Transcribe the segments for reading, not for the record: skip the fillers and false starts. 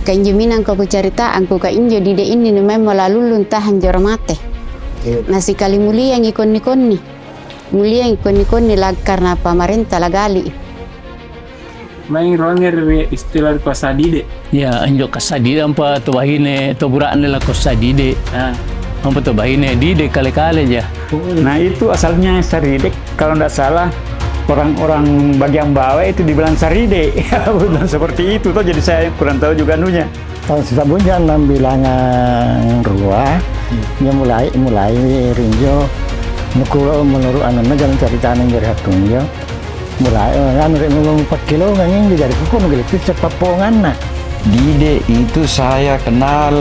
Kan jaminan kau cerita angku ka injo dide ini memang melalui luntahan jormate. Nasi kali mulia yang ikon-ikonni. Mulia yang ikon-ikonni lag karena pemerintah lagali. Main ronger istilah kosadide. Ya, anjo kasadide ampa to bahine to buraan la kosadide. Ampa to bahine dide kale-kale aja. Nah itu asalnya saride, kalau tidak salah orang-orang bagian bawah itu dibilang saride. Bukan seperti itu toh, jadi saya kurang tahu juga anunya. Kalau sabunnya 6 bilangan ruah, dia mulai rinjo nukulo menurut anaknya jalan cerita yang dari hatunjo mulai kan rek 4 kilo ngangin dari kuku ngelik cepat pongan nah. Dide itu saya kenal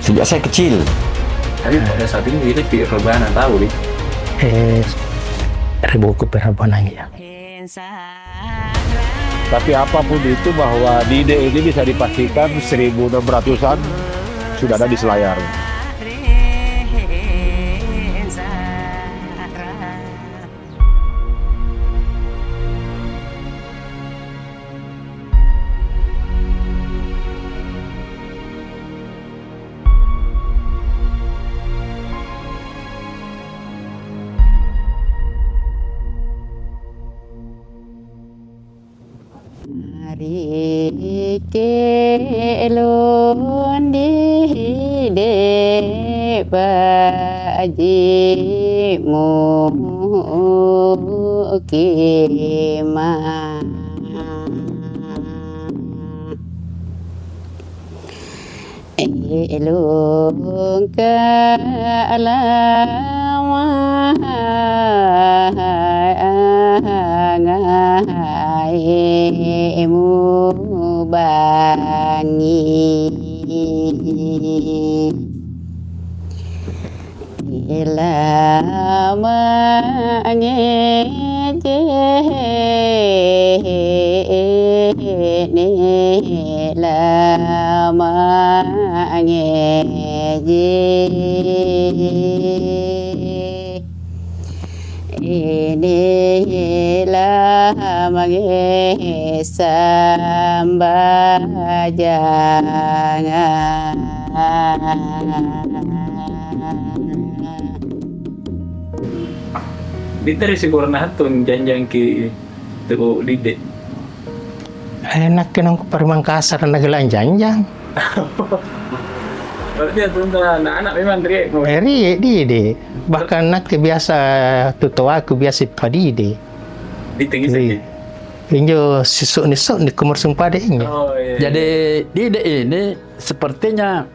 sejak saya kecil. Tapi pada saat ini Dide di Rebana tahu nih. Ribuku perabonang ya. Tapi apapun itu bahwa Dide ini bisa dipastikan 1600-an sudah ada di Selayar. Mari kelon dide bajimu kemah. Elong ke alamah ngaimu bangi ilama ngeje lama ngeje ini lama nge sambajangan. Dite risiko hatun janjang ki tu Dide. Enak kan aku parimang kasar na gelang janjang. Berarti itu anak-anak memang teriak. Eri dide. Bahkan nak biasa tutua aku biasa padide. Di tinggi saja. Injo sisuk-nisuk di kumur sumpah deh ini. Oh iya. Jadi Dide ini sepertinya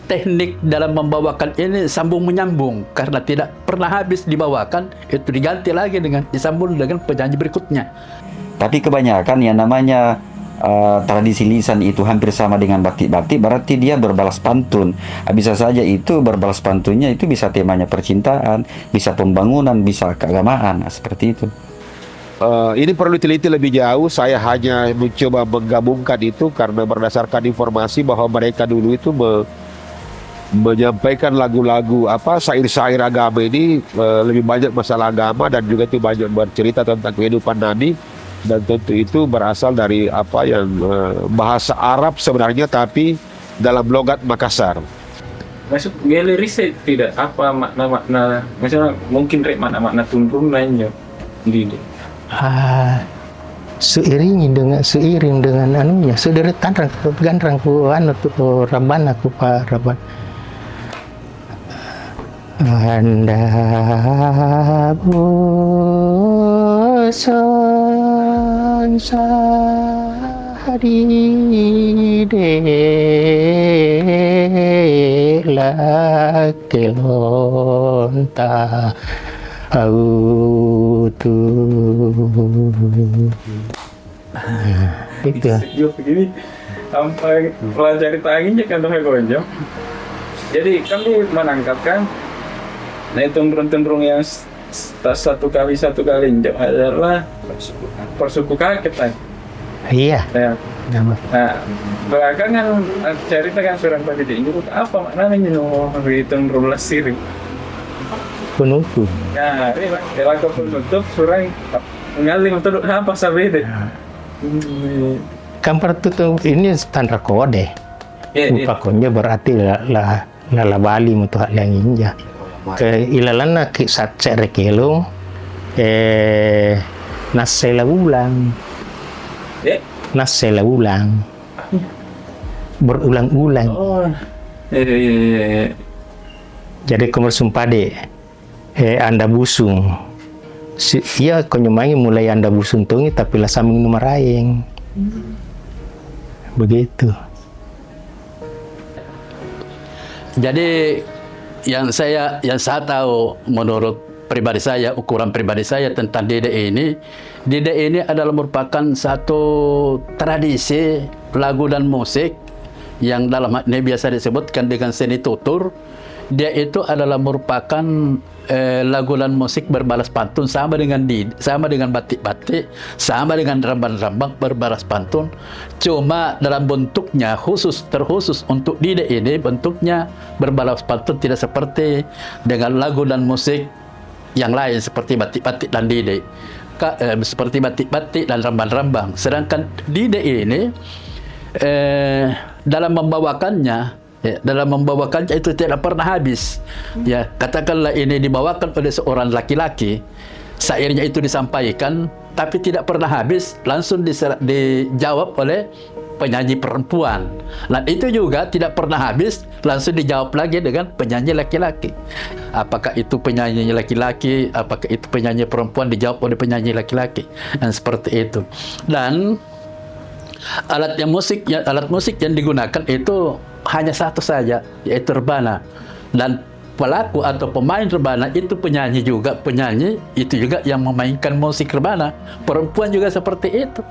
teknik dalam membawakan ini sambung menyambung karena tidak pernah habis dibawakan, itu diganti lagi dengan disambung dengan penyanyi berikutnya. Tapi kebanyakan yang namanya tradisi lisan itu hampir sama dengan batik-batik, berarti dia berbalas pantun. Bisa saja itu berbalas pantunnya itu bisa temanya percintaan, bisa pembangunan, bisa keagamaan, seperti itu. Ini perlu diteliti lebih jauh. Saya hanya mencoba menggabungkan itu karena berdasarkan informasi bahwa mereka dulu itu menyampaikan lagu-lagu syair-syair agama ini lebih banyak masalah agama dan juga itu banyak bercerita tentang kehidupan Nabi, dan tentu itu berasal dari bahasa Arab sebenarnya tapi dalam logat Makassar. Maksud gele riset tidak apa makna-makna, misalnya mungkin makna-makna tuntunannya Dide. Seiring dengan anunya sederetan gandrang ku anu tu raban aku pa raban anda bosan sari de la kelonta autu itu Sejuk begini sampai pelajari tanginya kan tuh gonjong. Jadi kami menangkapkan nah cenderung yang satu kali injak adalah persuku kaget kan. iya Nah, belakangan cerita kan surang tadi ini apa maknanya cenderung lesir. penutup. Nah, ini lagu penutup surang ngaling untuk apa sabede. Kan tertutup ini standar kode. Pakonnya berarti la bali mutu hak yang inja. Ke ilalana ki sat rekelo nasela ulang. Nasela ulang. Berulang-ulang. Jadi kamar sumpade anda busung. Iya konyomangi mulai anda busung tungi tapi lah saming numaraeng. Begitu. Jadi yang saya tahu menurut pribadi saya, ukuran pribadi saya tentang Dide ini adalah merupakan satu tradisi lagu dan musik yang dalam hal ini biasa disebutkan dengan seni tutur. Dia itu adalah merupakan lagu dan musik berbalas pantun sama dengan batik-batik, sama dengan rambang-rambang berbalas pantun. Cuma dalam bentuknya terkhusus untuk Dide ini bentuknya berbalas pantun tidak seperti dengan lagu dan musik yang lain seperti batik-batik dan Dide. Seperti batik-batik dan rambang-rambang. Sedangkan Dide ini dalam membawakannya itu tidak pernah habis. Ya, katakanlah ini dibawakan oleh seorang laki-laki, syairnya itu disampaikan tapi tidak pernah habis, langsung dijawab oleh penyanyi perempuan. Dan itu juga tidak pernah habis, langsung dijawab lagi dengan penyanyi laki-laki. Apakah itu penyanyi laki-laki, apakah itu penyanyi perempuan, dijawab oleh penyanyi laki-laki. Dan seperti itu. Dan alat musik yang digunakan itu hanya satu saja, yaitu rebana. Dan pelaku atau pemain rebana itu penyanyi itu juga yang memainkan musik rebana. Perempuan juga seperti itu.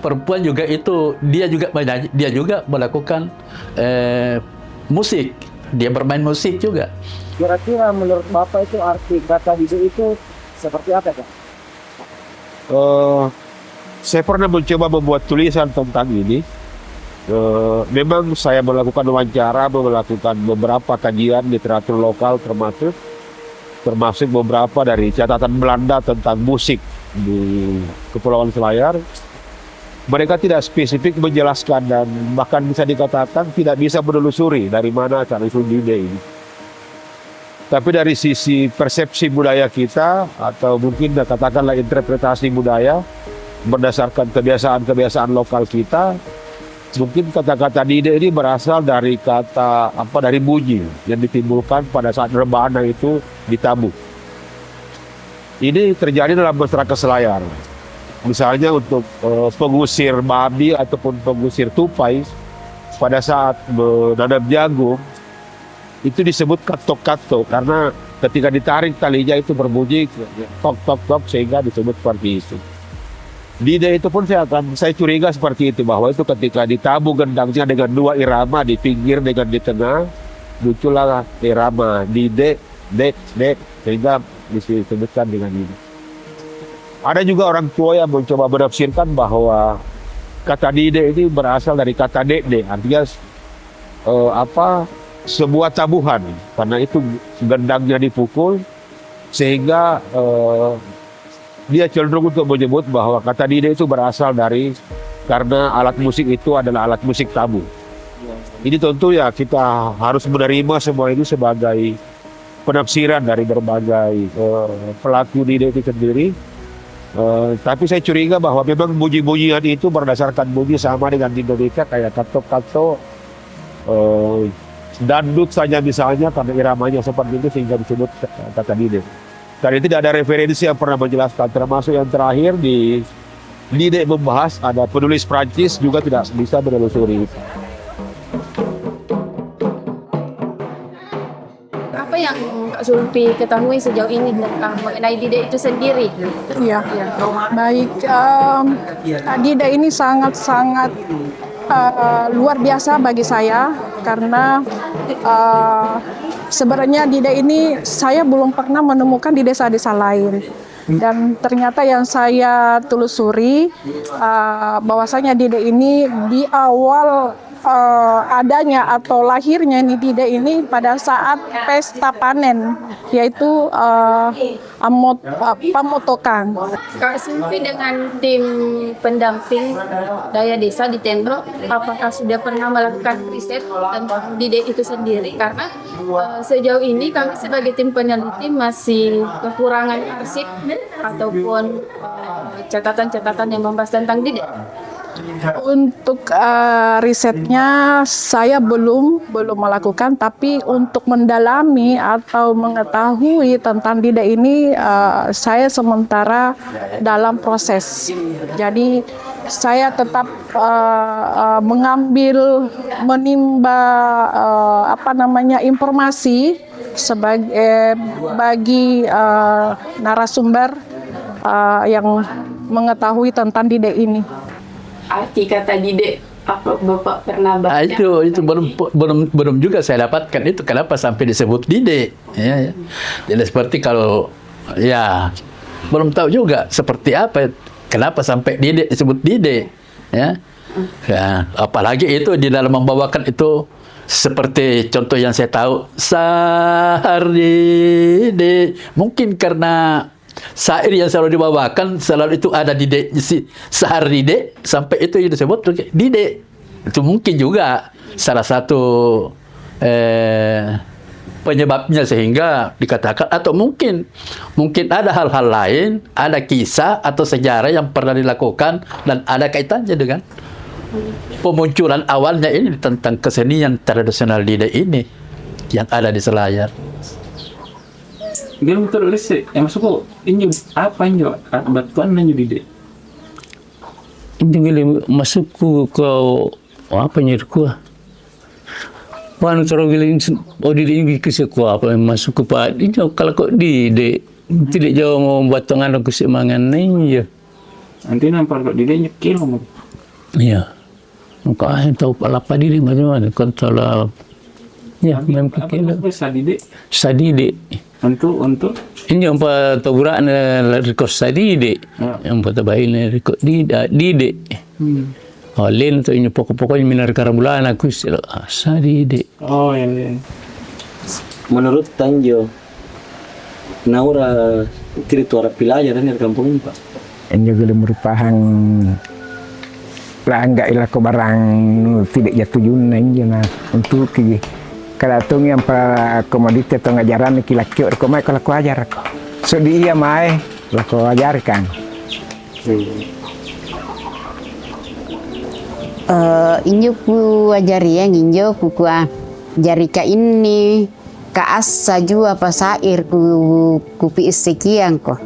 Perempuan juga itu dia juga menyanyi, dia juga melakukan musik. Dia bermain musik juga. Kira-kira menurut Bapak itu arti kata Dide itu seperti apa, Pak? Saya pernah mencoba membuat tulisan tentang ini. Memang saya melakukan wawancara, melakukan beberapa kajian literatur lokal termasuk beberapa dari catatan Belanda tentang musik di Kepulauan Selayar. Mereka tidak spesifik menjelaskan dan bahkan bisa dikatakan tidak bisa menelusuri dari mana asal-usul Dide ini. Tapi dari sisi persepsi budaya kita atau mungkin katakanlah interpretasi budaya berdasarkan kebiasaan-kebiasaan lokal kita, mungkin kata-kata Dide ini berasal dari dari bunyi yang ditimbulkan pada saat rebana itu ditabuh. Ini terjadi dalam masyarakat Selayar. Misalnya untuk pengusir babi ataupun pengusir tupai pada saat menanam jagung itu disebut katok-katok karena ketika ditarik talinya itu berbunyi tok-tok-tok sehingga disebut seperti itu. Dide itu pun saya curiga seperti itu, bahwa itu ketika ditabuh gendangnya dengan dua irama di pinggir dengan di tengah, muncullah irama Dide, dek, sehingga disebutkan dengan ini. Ada juga orang tua yang mencoba menafsirkan bahwa kata Dide ini berasal dari kata dek, artinya sebuah tabuhan, karena itu gendangnya dipukul sehingga dia cenderung untuk menyebut bahwa kata Dide itu berasal karena alat musik itu adalah alat musik tabu. Ini tentu ya kita harus menerima semua ini sebagai penafsiran dari berbagai pelaku Dide itu sendiri. Tapi saya curiga bahwa memang bunyi-bunyian itu berdasarkan bunyi sama dengan di Indonesia kayak kato-kato, dandut saja misalnya karena iramanya seperti itu sehingga disebut kata Dide. Karena tidak ada referensi yang pernah menjelaskan, termasuk yang terakhir di Dide membahas ada penulis Prancis juga tidak bisa menelusuri. Apa yang Kak Zulfi ketahui sejauh ini tentang mengenai Dide itu sendiri? Iya, baik. Dide ini sangat-sangat luar biasa bagi saya karena sebenarnya Dide ini saya belum pernah menemukan di desa-desa lain. Dan ternyata yang saya telusuri bahwasanya Dide ini di awal adanya atau lahirnya Dide ini pada saat pesta panen, yaitu pemotokan. Kak Sulfi dengan tim pendamping daya desa di Tendro, apakah sudah pernah melakukan riset tentang Dide itu sendiri? Karena sejauh ini kami sebagai tim peneliti masih kekurangan arsip ataupun catatan-catatan yang membahas tentang Dide. Untuk risetnya saya belum melakukan, tapi untuk mendalami atau mengetahui tentang Dide ini saya sementara dalam proses. Jadi saya tetap menimba informasi sebagai bagi narasumber yang mengetahui tentang Dide ini. Arti kata Dide, apa Bapak pernah baca? Itu belum juga saya dapatkan itu kenapa sampai disebut Dide. Ya. Jadi seperti kalau ya belum tahu juga seperti apa kenapa sampai Dide disebut Dide. Ya. Ya, apalagi itu di dalam membawakan itu seperti contoh yang saya tahu Sahar Dide, mungkin karena syair yang selalu dibawakan selalu itu ada Dide, Sahar Dide, sampai itu disebut Dide. Itu mungkin juga salah satu penyebabnya sehingga dikatakan, atau mungkin ada hal-hal lain, ada kisah atau sejarah yang pernah dilakukan dan ada kaitannya dengan pemunculan awalnya ini tentang kesenian tradisional Dide ini yang ada di Selayar. Dia terus yang masuk ini apa injo batuan nanyo Dide. Ini masuk ke apa nyirku? Wan terus giling Dide ini kisah ku apa masuk ke Pak ini kalau kok Dide tidak jauh mau batongan aku semangan nih ya. Nanti nampak kok Dide nyekil mau. Iya. Maka tahu apa Dide macam-macam kontrol. Ya, memang kira. Sadide. Untuk ini yang taburan rekod Sadide. Yang tabahin rekod Dide. Lain tu ini pokok-pokoknya minar karabulan aku Sadide. Oh iya. Menurut Tanjo, Naura tirituara pelajaran di kampung ini Pak. Ini juga merupakan enggak ilah ke barang tidak jatuh junan jana untuk kalau tu yang komoditi atau ngajaran laki-laki orang mai kalau aku ajar aku so dia mai aku ajarkan. Injo ku ajari yang injo ku jari ka ini ka asa jua pasair ku pi sekian ko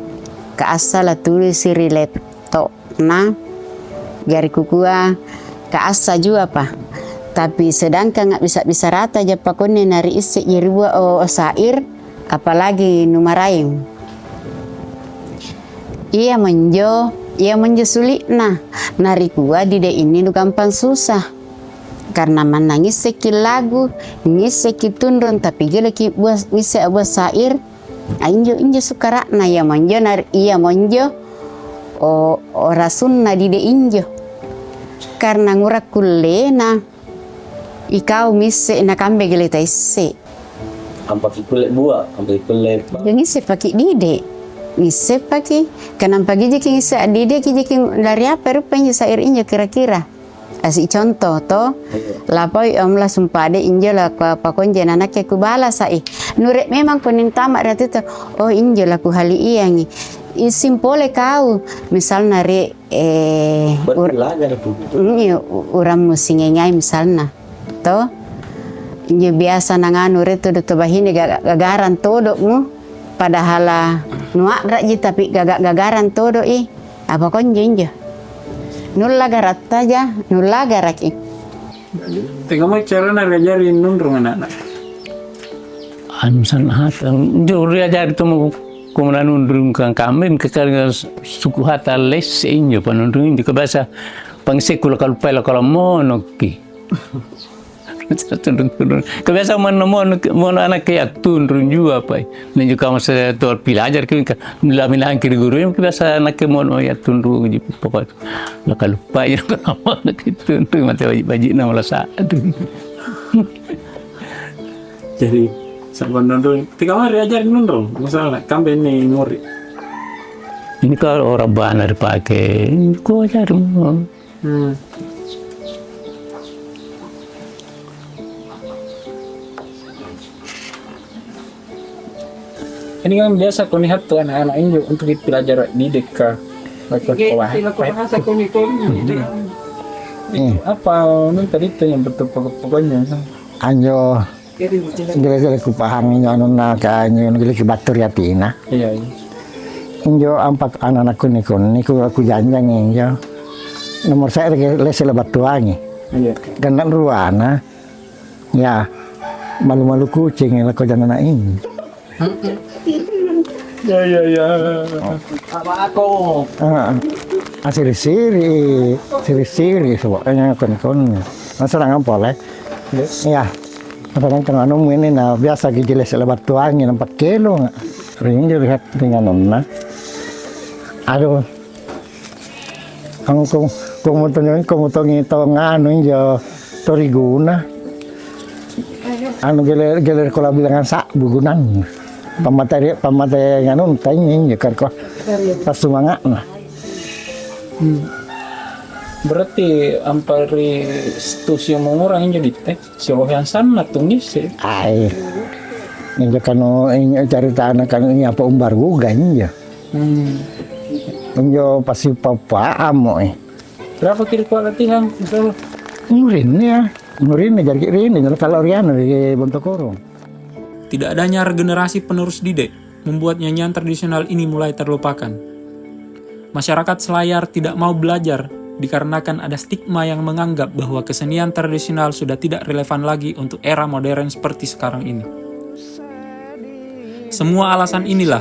ka asa la tulis rilet to na jari ku ka asa jua pa. Tapi sedangkan nggak bisa rata aja pakone nari isi jirua sair apalagi numaraim. Iya menjo sulit nah nari gua Dide ini nu gampang susah karena menangis sekil lagu ngisi tundron tapi gila ki buat ngisi buat sair injo sukarakna ya menjo nari iya menjo rasunna Dide injo karena ngurak kulena ikau mise na kambe geleta isse. Ampak kulit buah, ampak kulit. Yang isse pakai Dide, isse pakai. Kenapa gigi isse Dide gigi dari apa rupanya sair injo kira-kira? Asik contoh to, lapoi omlah sumpade injo lah pakon jana anaknya ku bala sai. Nurek memang kuning tamak ratu to. Oh injo lah ku hali iangi. Simpole kau, misalnya re orang musingengai misalnya. To injo biasa nanganu retu do bahine gagaran todo mu padahal nuak raji tapi gagaran todo apa kon injo nulla garat aja nulla garaki tengok mau cara ngajarin nundrung anak-anak san hata injo diajar itu mau kumana nundrung kang kamen kekal suku hata les injo panundrung injo ke bahasa pangsekul kalau pela kalau monoki turun. Kebiasaan mau anak kayak turun juga apa. Dan juga masa tuh pelajar kita bilang kiri guru kebiasaan anak mau ya turun di pokok. Bakal lupa ya kenapa anak itu turun mati baju nama saat. Jadi sampai nondong 3 hari aja nondong misalnya kambe ini murid. Ini kalau orang banar pakai, kau ajar mau. Ini kan biasa kau lihat tuh anak-anak ini untuk belajar di deka. Apa nun tadi itu yang betul pokoknya. Anjo gila-gila kupahang inyo na ka inyo gila batur yatina. Iya. Injo ampak anak-anakku niku aku janjang injo. Nomor saya les lebat tuangi. Iya. Gandan ruana. Ya. Malu-malu kucing yang kau jangan ini. Ya. Apa aku? Siri soalnya kon. Masalah ngampol ya. Kadang kan anu ini nah biasa giles lebat tuangi 4 kilo. Ring lihat dengan nonna. Aduh, kung mutongi ito nga ano yung toriguna. Ano geler ko lang bilangan sa bugunan. Pamatay nga nun, tayo yung ko. Pas sumanga na. Berarti ampari stusio mengurang inyo dite. Siapa yang sana tungis sih? Ay, inyo kano inyo cerita anak kano inyo apa umbar gugan inyo. Inyo pasti papa amo Berapa kali kau latihan? Misalnya? Ngurin jadi ini kalau Riano di Bontokorong. Tidak adanya regenerasi penerus Dide membuat nyanyian tradisional ini mulai terlupakan. Masyarakat Selayar tidak mau belajar dikarenakan ada stigma yang menganggap bahwa kesenian tradisional sudah tidak relevan lagi untuk era modern seperti sekarang ini. Semua alasan inilah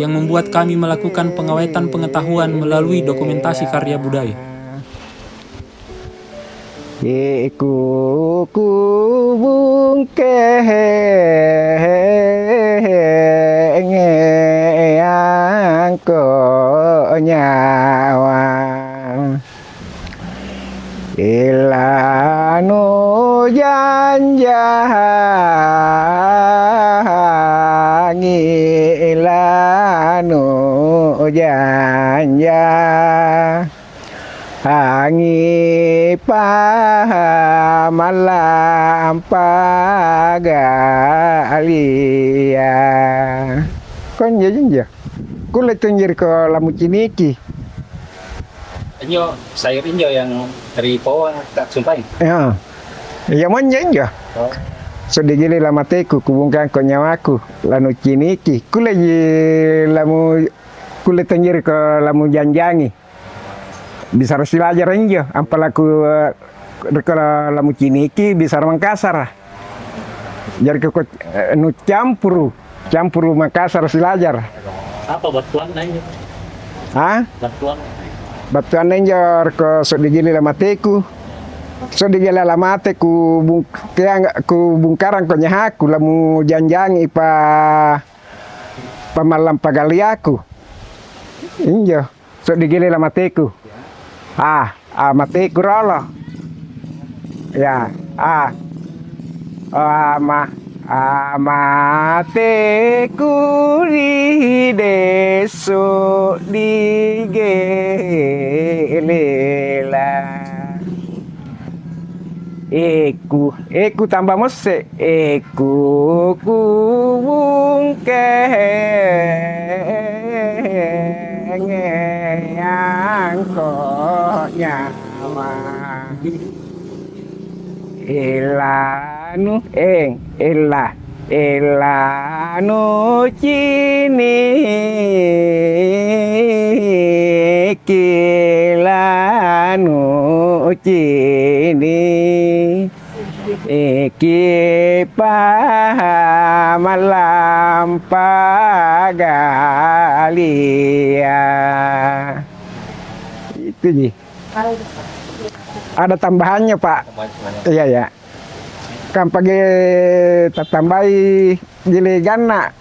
yang membuat kami melakukan pengawetan pengetahuan melalui dokumentasi karya budaya. Iku bungkeng ko nyawa ilanu janjangi ilanu janja hangi pamalam pagalia kon janja kulit tunjir ko lamu ciniki Inyo sayur inyo yang dari bawah tak sumpah. ya ya monjanja sudah gili lama teku kubungkan ko nyawaku lanu ciniki kulit lamu kulit tunjir ko lamu janjangi bisa harus belajar injo ampalaku kalau lamu ciniki bisa Makassar jadi ke nu campur Makassar belajar Apa batuan nanya? batuan injo ko sudah gili lama teku bungkaran ko nyahaku lamu janjangi pamalam pagaliaku injo sudah gili lama teku mati kuralo ya amate kuri deso digelela eku tambah mose eku kubungkeng angko nyawa ilanu ilanu cini kilanu cini iki pamalam pagalia itu ji ada tambahannya Pak iya ya kan pagi tatambai gilegan nak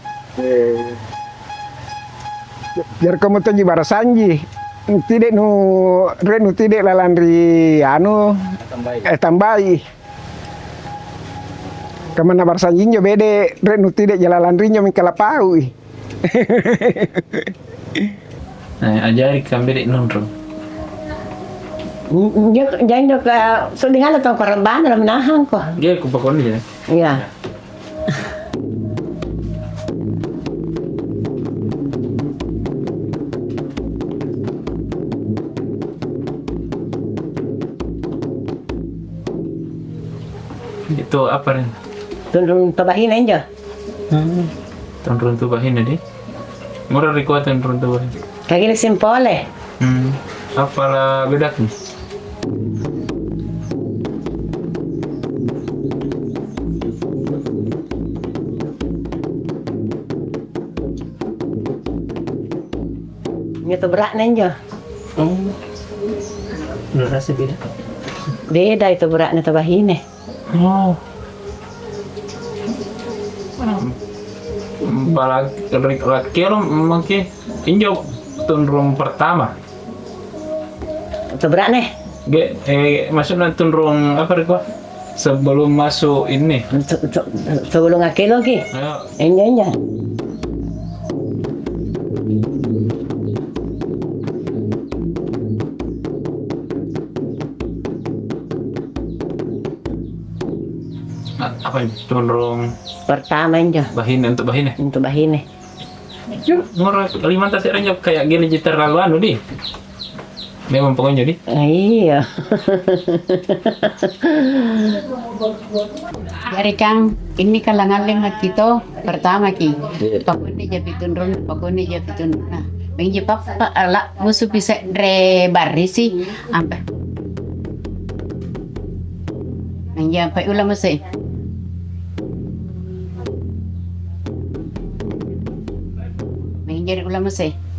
jar kamu tuh jibara sanji tidak nu tidak lalandri anu tambai kemana bar sanjinya bede nu tidak jalalandrinya mikalapau Nah, ajari kan bede nonron. Jangan dok, sudah atau korban dalam nahan kok. Dia kupakon dia. Iya. Itu apa nih? Tundung tabahin aja. Tundung tubahin deh. Murah rikuat tundung tubahin. Kagak simpole. Apalah bedanya? Itu berat aja. Rasa beda. Beda itu beratnya tabahin. Oh. Kilo mungkin injau tundrung pertama. Itu berat nih. Maksudnya tundrung apa nih gua? Sebelum masuk ini. Sebelum ngakil lagi. Iya. Apa ini? Tundrung pertama aja. Bahin untuk bahin. Untuk bahin. Ngurang lima tas aja kayak gini terlalu anu di. Memang pokoknya di. Iya. Dari Kang, ini kalangan lima kita pertama ki. Pakone jadi tundrung, pakone jadi tundrung. Nah, bengi papa ala musuh bisa re bari sih. Ampe. Bengi ampe ulah mesti. Bengi jadi ulah mesti.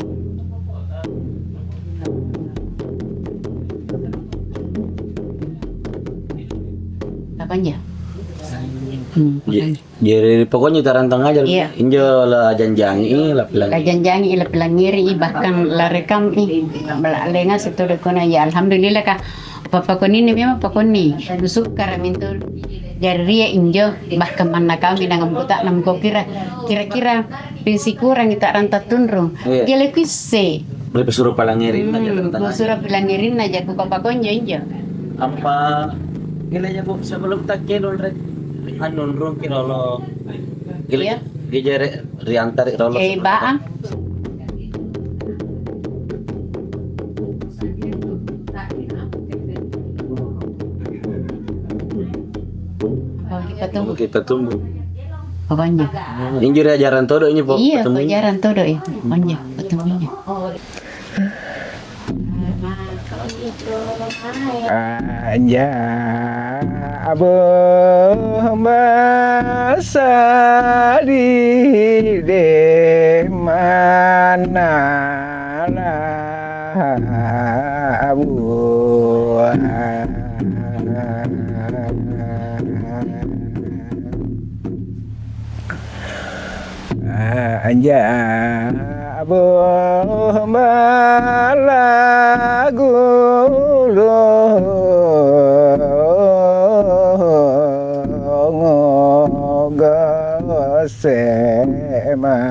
Apanya? Jadi pokoknya tarantang aja. Iya. Injo lah janjangi lah bilang. Kajanjangi ila pelangiri bahkan la rekam lenga situ dekona ya alhamdulillah ka papa koni ni memang pakoni busuk karaminto jari injo bahkan mana kami dengan buta nam kira pensi kurang kita rantat tunrung dia lekise Boleh pesuruh palangirin aja tentang. Pesuruh palangirin aja ku papa konjo injo. Apa gila aja bu sebelum tak kilo rek anun rum kilo lo gila gejere riantar rolo baang kita tunggu pokoknya injuri ajaran todo ini po iya ajaran todo ya pokoknya ketemunya Anja abu masa di mana lah abu Anja abu malagu se mama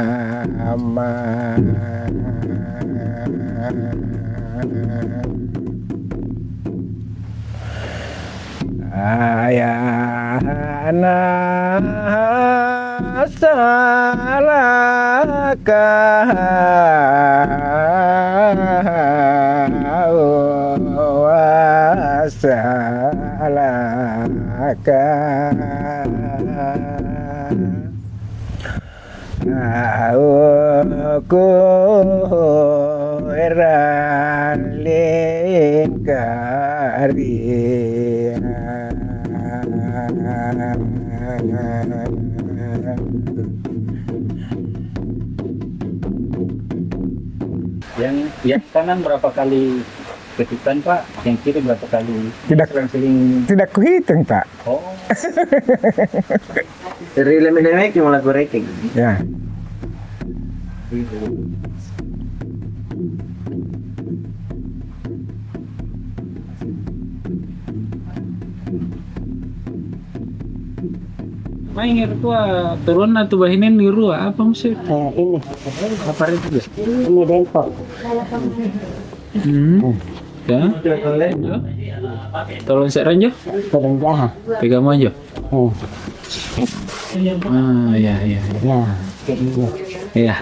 ayah anak aku lingkari yang kanan berapa kali ketukan Pak, yang kirim berapa kali? Tidak tidak kuhitung Pak. Oh. Dari lemek-lemek yang mulai goreng. Ya. Main tua turun atau bahinin di rua apa maksud? Ini. Apa itu? Ini dengkok. Ya. Tolong sekarang Jo. Tolong jaha. Pegang aja. Ya. Ya.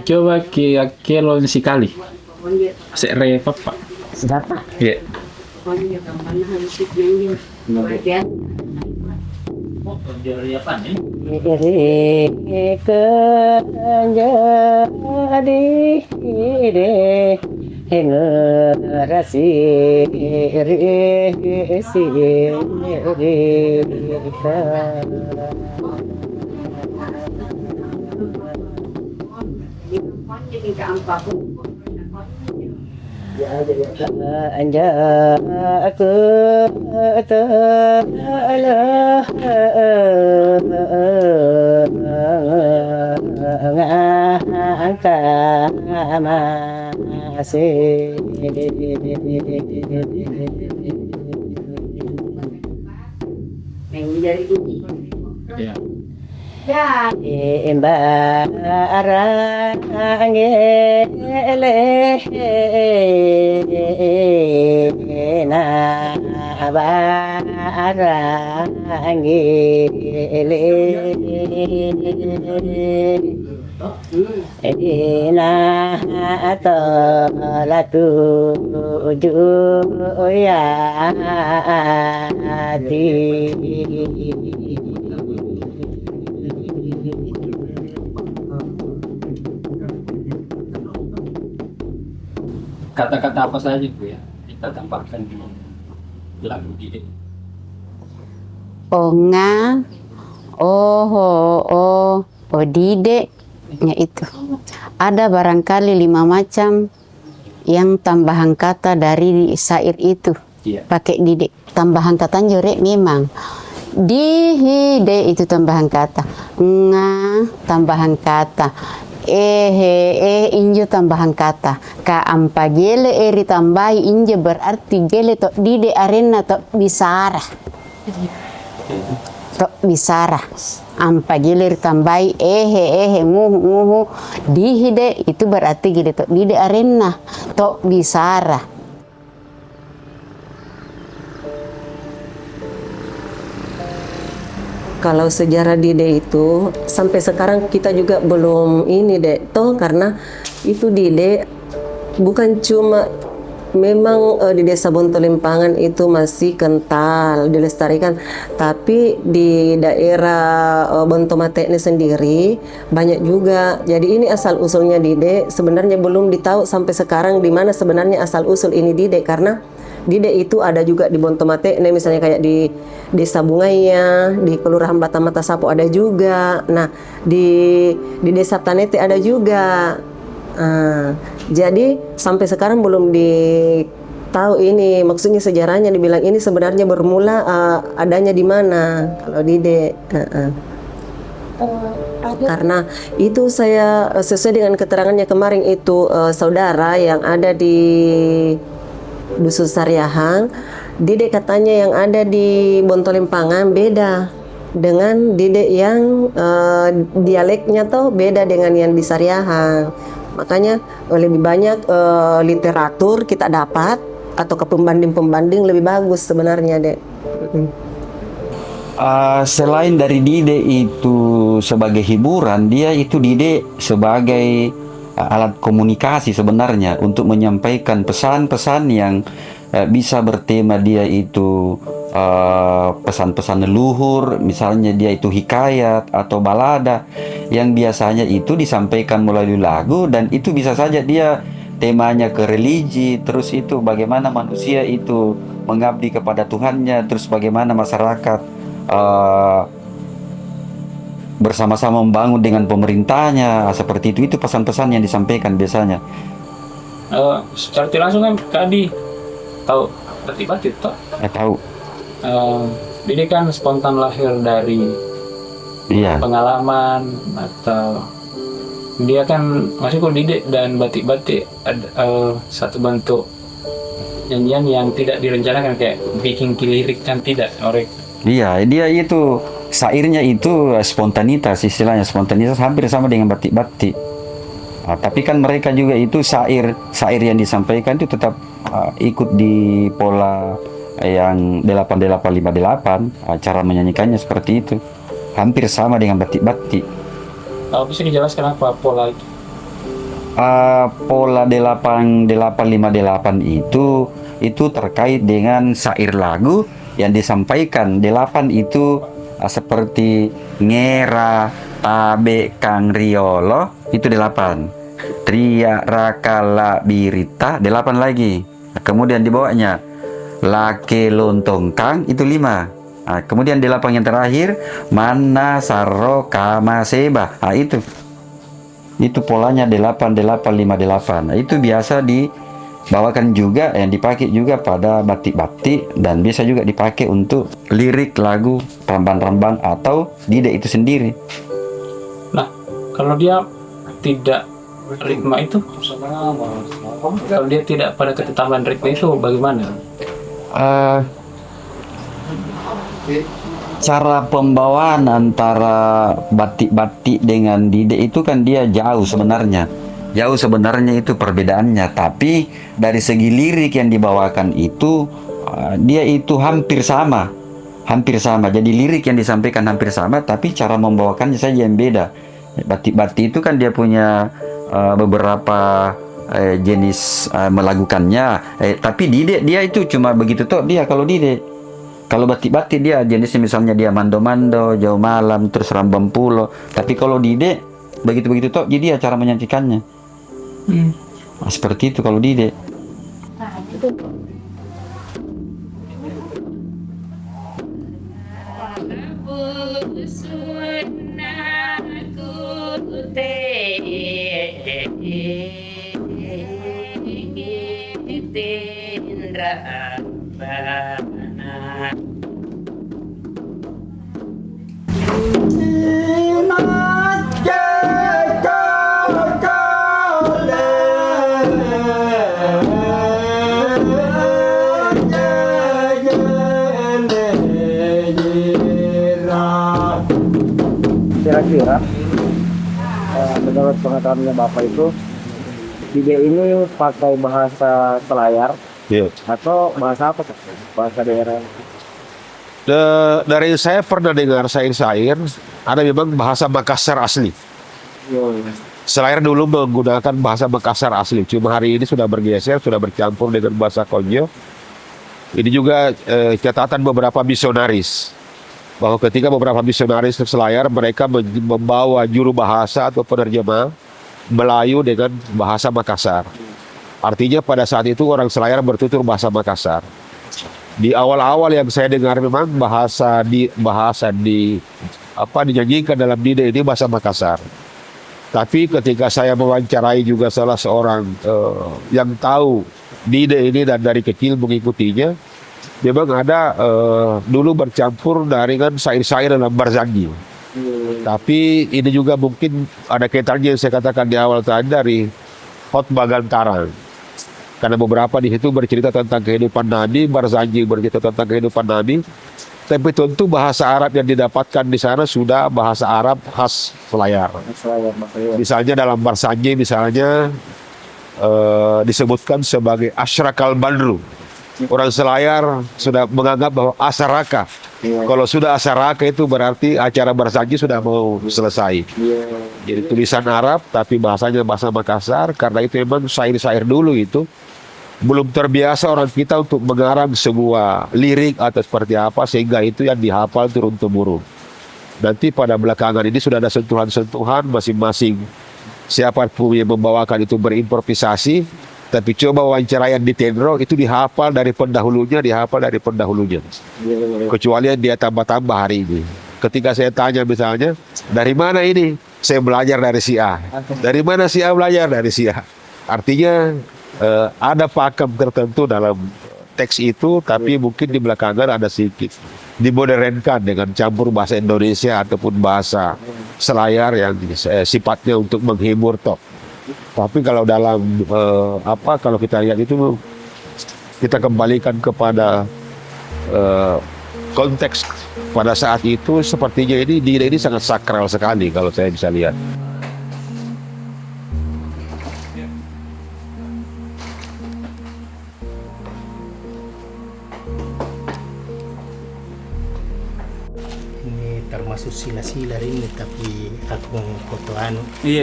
Coba kelon sekali. Sekre papa. Siapa? Ya. Anja aku telah ngangkat masih Ya. Imbarang na barang na tolatu juyati. Kata-kata apa saja Bu ya kita tambahkan di lagu Dide? Onga, Dide, ya itu. Ada barangkali 5 macam yang tambahan kata dari syair itu. Pakai Dide. Tambahan kata jore memang. Dihide itu tambahan kata. Nga tambahan kata. Injo tambahan kata. Ka ampa gele eri tambahi injo berarti gele to Dide arena to bisara. Tok bisara ampa gilir tambai nguhu dihide itu berarti gile tok Dide arena tok bisara. Kalau sejarah Dide itu sampai sekarang kita juga belum ini dek toh, karena itu Dide bukan cuma memang di desa Bontolimpangan itu masih kental dilestarikan, tapi di daerah Bontomate ini sendiri banyak juga. Jadi ini asal usulnya Dide sebenarnya belum ditahu sampai sekarang di mana sebenarnya asal usul ini Dide, karena Dide itu ada juga di Bontomate, misalnya kayak di Desa Bungaya, di Kelurahan Batamata Sapo ada juga. Nah, di Desa Tanete ada juga. Jadi sampai sekarang belum ditahu ini maksudnya sejarahnya, dibilang ini sebenarnya bermula adanya di mana kalau Dide. Karena itu saya sesuai dengan keterangannya kemarin itu saudara yang ada di Dusun Sariahang, Dide katanya yang ada di Bontolimpangan beda dengan Dide yang dialeknya tuh beda dengan yang di Sariahang. Makanya lebih banyak literatur kita dapat atau ke pembanding-pembanding lebih bagus sebenarnya, Dek. Selain dari Dide itu sebagai hiburan, dia itu Dide sebagai alat komunikasi sebenarnya untuk menyampaikan pesan-pesan yang bisa bertema dia itu pesan-pesan leluhur, misalnya dia itu hikayat atau balada yang biasanya itu disampaikan melalui lagu, dan itu bisa saja dia temanya ke religi, terus itu bagaimana manusia itu mengabdi kepada Tuhannya, terus bagaimana masyarakat bersama-sama membangun dengan pemerintahnya, seperti itu pesan-pesan yang disampaikan biasanya. Secara tidak langsung kan Kak Adi tahu batik toh? Tahu. Dede kan spontan lahir dari Iya. pengalaman atau dia kan masih kok Dede dan batik-batik ada satu bentuk nyanyian yang tidak direncanakan kayak bikin lirik kan tidak orang. Iya, dia itu syairnya itu spontanitas, istilahnya spontanitas hampir sama dengan batik-batik. Tapi kan mereka juga itu syair yang disampaikan itu tetap ikut di pola yang 8858, cara menyanyikannya seperti itu. Hampir sama dengan batik-batik. Bisa dijelaskan apa pola itu? Pola 8858 itu terkait dengan syair lagu yang disampaikan. 8 itu seperti ngera, tabe, kang riolo, itu 8. Tria, rakala, birita, 8 lagi. Kemudian di bawahnya lake, lontong, kang, itu 5. Kemudian 8 yang terakhir mana, saro, kama, seba. Itu polanya 8858. Itu biasa dibawakan juga, yang dipakai juga pada batik-batik, dan bisa juga dipakai untuk lirik lagu rambang-rambang atau dide itu sendiri. Nah, kalau dia tidak ritme itu, kalau dia tidak pada ketetapan ritme itu bagaimana? Cara pembawaan antara batik-batik dengan dide itu kan dia jauh sebenarnya itu perbedaannya, tapi dari segi lirik yang dibawakan itu dia itu hampir sama. Jadi lirik yang disampaikan hampir sama, tapi cara membawakannya saja yang beda. Batik-batik itu kan dia punya beberapa jenis melakukannya, tapi dide dia itu cuma begitu toh dia. Kalau batik-batik dia jenisnya misalnya dia mando-mando, jauh malam, terus rambam pulo. Tapi kalau dide begitu-begitu toh jadi cara menyanyikannya. Seperti itu kalau dide. Kira-kira menurut pengetahuannya Bapak itu dide ini pakai bahasa Selayar atau bahasa apa? Bahasa daerah? Dari saya pernah dengar syair-syair ada memang bahasa Makassar asli. Selayar dulu menggunakan bahasa Makassar asli, cuma hari ini sudah bergeser, sudah bercampur dengan bahasa Konjo. Ini juga catatan beberapa misionaris, bahwa ketika beberapa misionaris ke Selayar, mereka membawa juru bahasa atau penerjemah Melayu dengan bahasa Makassar. Artinya pada saat itu orang Selayar bertutur bahasa Makassar. Di awal-awal yang saya dengar memang bahasa dinyanyikan dalam dide ini bahasa Makassar. Tapi ketika saya mewawancarai juga salah seorang yang tahu dide ini dan dari kecil mengikutinya, memang ada dulu bercampur dengan syair-syair dalam Barzanji. Tapi ini juga mungkin ada kaitannya yang saya katakan di awal tadi dari khotbah Gantaran. Karena beberapa di situ bercerita tentang kehidupan Nabi, Barzanji bercerita tentang kehidupan Nabi. Tapi tentu bahasa Arab yang didapatkan di sana sudah bahasa Arab khas Selayar. Misalnya dalam Barzanji misalnya disebutkan sebagai Asyrakal Badru. Orang Selayar sudah menganggap bahwa asaraka. Kalau sudah asaraka itu berarti acara Barzanji sudah mau selesai. Jadi tulisan Arab tapi bahasanya bahasa Makassar, karena itu memang syair-syair dulu itu belum terbiasa orang kita untuk mengarang sebuah lirik atau seperti apa, sehingga itu yang dihafal turun-temurun. Nanti pada belakangan ini sudah ada sentuhan-sentuhan masing-masing. Siapapun yang membawakan itu berimprovisasi, tapi coba wawancara yang di Tenro itu dihafal dari pendahulunya. Kecuali yang dia tambah-tambah hari ini. Ketika saya tanya misalnya, dari mana ini? Saya belajar dari si A. Dari mana si A belajar? Dari si A. Artinya ada pakem tertentu dalam teks itu, tapi mungkin di belakangan ada sedikit dimodernkan dengan campur bahasa Indonesia ataupun bahasa Selayar yang sifatnya untuk menghibur toh. Tapi kalau dalam kalau kita lihat itu kita kembalikan kepada konteks pada saat itu, sepertinya ini sangat sakral sekali kalau saya bisa lihat. Ini termasuk sila-sila ini, tapi aku foto anu. Iya.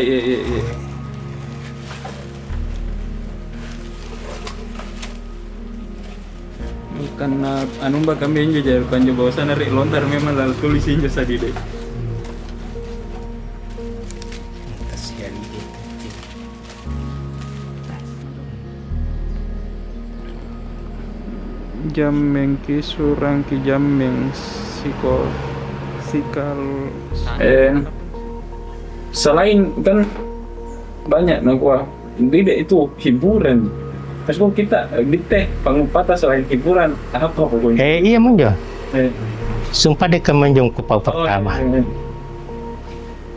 Karena anu mbak kami juga panjo bawa sana rek lontar memang lalu tulisin jasa di dek. Jameng ki surang ki jameng sikal. Selain kan banyak nakwa, tidak itu hiburan. Terus kita di teh pangupata selain hiburan apa pokoknya? Iya munjo. Sumpah dek kemenjong kupau pertama.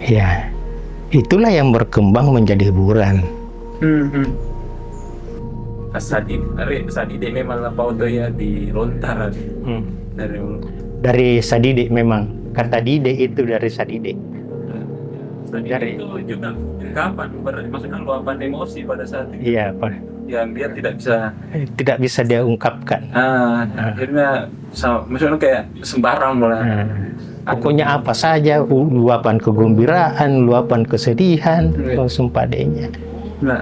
Ya, itulah yang berkembang menjadi hiburan. Sadide memang lapau tuh ya di lontar dari Sadide memang. Kata Dide itu dari Sadide. Dari itu juga kapan? Maksudnya luapan emosi pada saat itu. Iya, Pak. Yang dia tidak bisa dia ungkapkan. Akhirnya maksudnya kayak sembarang malah. Pokoknya apa saja, luapan kegembiraan, luapan kesedihan, sumpah dehnya.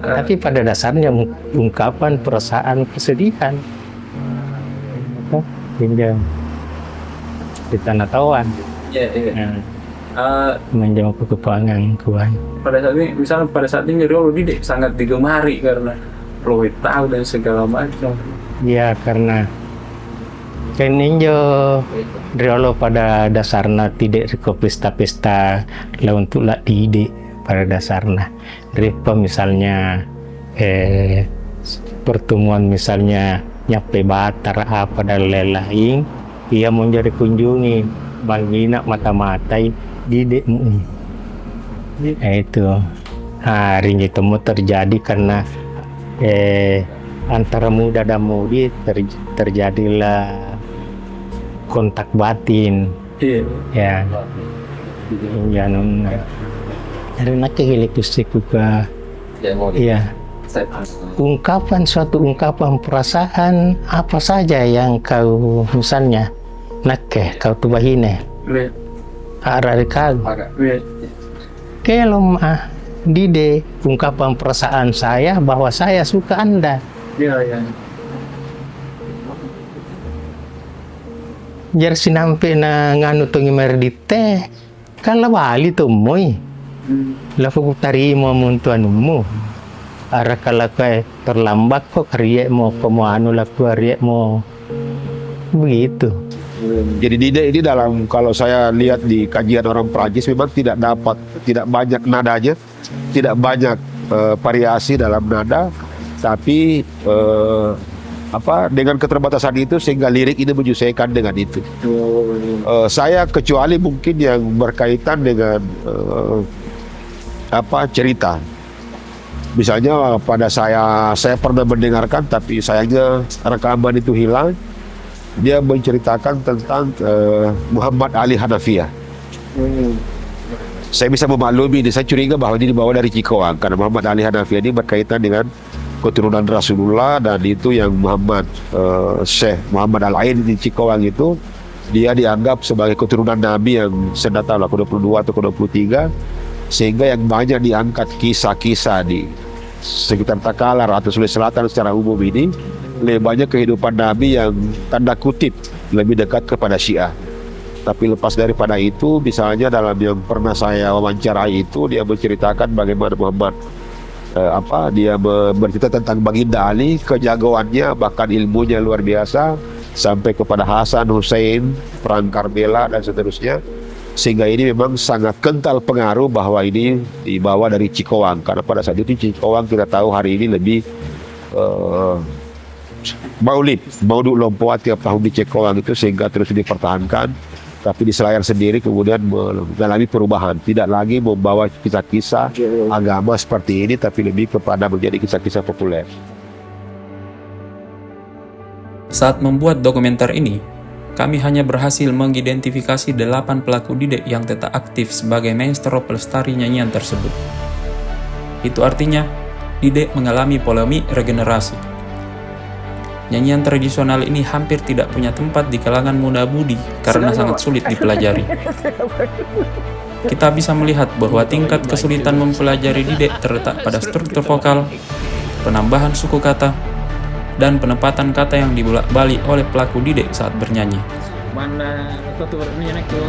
Tapi pada dasarnya ungkapan perasaan kesedihan. Pinjam di tanah tawan. Iya. Menjawab kekepangan kuan. Pada saat ini, misalnya pada saat ini Dide sangat digemari karena Rohit tahu dan segala macam. Ya, karena keninjo Riolo pada dasarnya tidak ke pesta-pesta lah untuk lah Dide pada dasarnya. Ripa misalnya pertemuan misalnya nyape batar apa dan lain-lain, ia menjadi kunjungi balgina mata-matai Dide itu hari itu terjadi karena antara muda dan mudi terjadilah kontak batin. Ya karena kehilik juga iya suatu ungkapan perasaan apa saja yang kau misalnya kau tubahine kalau Dide ungkapan perasaan saya bahwa saya suka Anda. Jar sinampe na nganu tongi merdite kalau bali tumoy lalu tarimo muntuan mu ara kalau terlambat kok karya mo anu laku karya mo begitu. Jadi Dide ini dalam, kalau saya lihat di kajian orang Prancis memang tidak banyak nadanya, tidak banyak variasi dalam nada, tapi dengan keterbatasan itu sehingga lirik ini menyesuaikan dengan itu. Saya kecuali mungkin yang berkaitan dengan cerita. Misalnya pada saya pernah mendengarkan, tapi sayangnya rekaman itu hilang. Dia menceritakan tentang Muhammad Ali Hanafiyah. Saya bisa memaklumi ini, saya curiga bahwa ini dibawa dari Cikowang karena Muhammad Ali Hanafiyah ini berkaitan dengan keturunan Rasulullah, dan itu yang Syekh Muhammad Al-Ain di Cikowang itu dia dianggap sebagai keturunan Nabi yang senata lah ke-22 atau ke-23, sehingga yang banyak diangkat kisah-kisah di sekitar Takalar atau Sulawesi Selatan secara umum ini lebih banyak kehidupan Nabi yang tanda kutip lebih dekat kepada Syiah. Tapi lepas daripada itu, misalnya dalam yang pernah saya wawancarai itu, dia menceritakan bagaimana Muhammad dia bercerita tentang Baginda Ali, kejagoannya bahkan ilmunya luar biasa sampai kepada Hasan, Hussein, perang Karbala dan seterusnya. Sehingga ini memang sangat kental pengaruh bahwa ini dibawa dari Cikowang, karena pada saat itu Cikowang kita tahu hari ini lebih Maulid Lompoa tiap tahun di Cekowang itu sehingga terus dipertahankan. Tapi di Selayar sendiri kemudian mengalami perubahan, tidak lagi membawa kisah-kisah agama seperti ini, tapi lebih kepada menjadi kisah-kisah populer. Saat membuat dokumenter ini, kami hanya berhasil mengidentifikasi 8 pelaku Dide yang tetap aktif sebagai maestro pelestari nyanyian tersebut. Itu artinya, Dide mengalami polemik regenerasi. Nyanyian tradisional ini hampir tidak punya tempat di kalangan muda-mudi karena sangat sulit dipelajari. Kita bisa melihat bahwa tingkat kesulitan mempelajari Dide terletak pada struktur vokal, penambahan suku kata, dan penempatan kata yang dibolak-balik oleh pelaku Dide saat bernyanyi.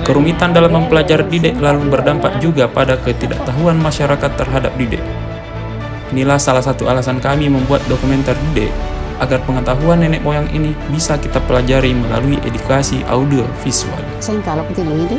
Kerumitan dalam mempelajari Dide lalu berdampak juga pada ketidaktahuan masyarakat terhadap Dide. Inilah salah satu alasan kami membuat dokumenter Dide, agar pengetahuan nenek moyang ini bisa kita pelajari melalui edukasi audio visual. Saya kalau ketemu ini